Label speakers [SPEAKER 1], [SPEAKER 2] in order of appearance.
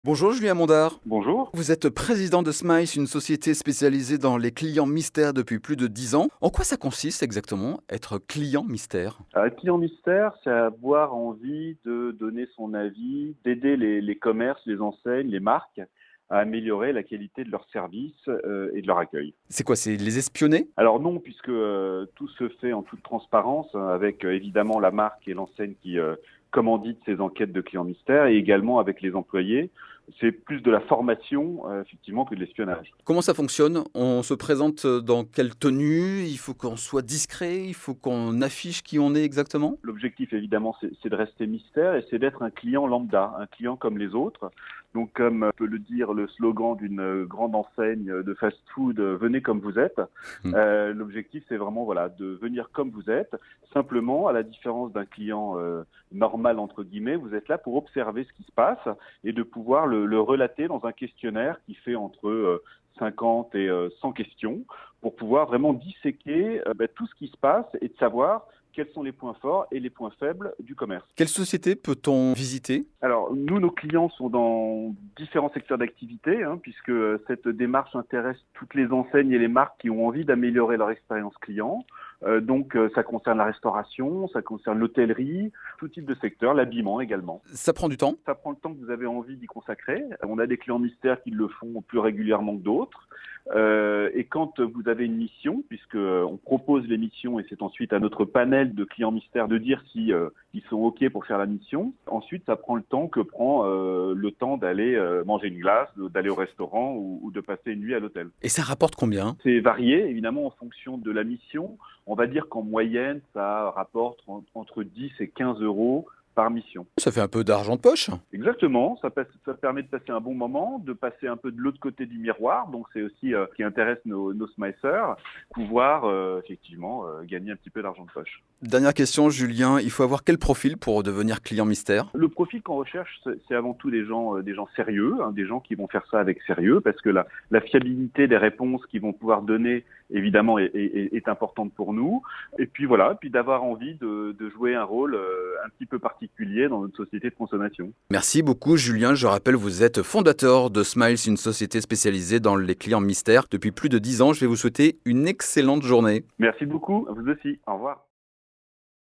[SPEAKER 1] Bonjour Julien Mondard.
[SPEAKER 2] Bonjour.
[SPEAKER 1] Vous êtes président de Smiles, une société spécialisée dans les clients mystères depuis plus de 10 ans. En quoi ça consiste exactement, être client mystère?
[SPEAKER 2] Un client mystère, c'est avoir envie de donner son avis, d'aider les commerces, les enseignes, les marques à améliorer la qualité de leurs services et de leur accueil.
[SPEAKER 1] C'est quoi, c'est les espionner?
[SPEAKER 2] Alors non, puisque tout se fait en toute transparence, avec évidemment la marque et l'enseigne qui commandite ces enquêtes de clients mystères et également avec les employés. C'est plus de la formation, effectivement, que de l'espionnage.
[SPEAKER 1] Comment ça fonctionne? On se présente dans quelle tenue? Il faut qu'on soit discret? Il faut qu'on affiche qui on est exactement?
[SPEAKER 2] L'objectif, évidemment, c'est de rester mystère et c'est d'être un client lambda, un client comme les autres. Donc, comme peut le dire le slogan d'une grande enseigne de fast-food, venez comme vous êtes.
[SPEAKER 1] Hmm.
[SPEAKER 2] L'objectif, c'est vraiment voilà, de venir comme vous êtes. Simplement, à la différence d'un client normal, entre guillemets, vous êtes là pour observer ce qui se passe et de pouvoir le relater dans un questionnaire qui fait entre 50 et 100 questions pour pouvoir vraiment disséquer tout ce qui se passe et de savoir quels sont les points forts et les points faibles du commerce.
[SPEAKER 1] Quelle société peut-on visiter?
[SPEAKER 2] Alors, nous, nos clients sont dans différents secteurs d'activité, puisque cette démarche intéresse toutes les enseignes et les marques qui ont envie d'améliorer leur expérience client. Ça concerne la restauration, ça concerne l'hôtellerie, tout type de secteur, l'habillement également.
[SPEAKER 1] Ça prend du temps?
[SPEAKER 2] Ça prend le temps que vous avez envie d'y consacrer. On a des clients mystères qui le font plus régulièrement que d'autres. Et quand vous avez une mission, puisque on propose les missions et c'est ensuite à notre panel de clients mystères de dire si ils sont OK pour faire la mission. Ensuite, ça prend le temps que prend le temps d'aller manger une glace, d'aller au restaurant ou de passer une nuit à l'hôtel.
[SPEAKER 1] Et ça rapporte combien?
[SPEAKER 2] C'est varié, évidemment, en fonction de la mission. On va dire qu'en moyenne, ça rapporte entre 10 et 15 euros par mission.
[SPEAKER 1] Ça fait un peu d'argent de poche.
[SPEAKER 2] Exactement, ça permet de passer un bon moment, de passer un peu de l'autre côté du miroir, donc c'est aussi ce qui intéresse nos smicers, pouvoir effectivement gagner un petit peu d'argent de poche.
[SPEAKER 1] Dernière question, Julien, il faut avoir quel profil pour devenir client mystère?
[SPEAKER 2] Le profil qu'on recherche, c'est avant tout des gens sérieux, des gens qui vont faire ça avec sérieux, parce que la fiabilité des réponses qu'ils vont pouvoir donner, évidemment, est importante pour nous. Et puis voilà, puis d'avoir envie de jouer un rôle un petit peu particulier dans notre société de consommation.
[SPEAKER 1] Merci beaucoup Julien, je rappelle vous êtes fondateur de Smiles, une société spécialisée dans les clients mystères depuis plus de 10 ans. Je vais vous souhaiter une excellente journée.
[SPEAKER 2] Merci beaucoup, à vous aussi, au revoir.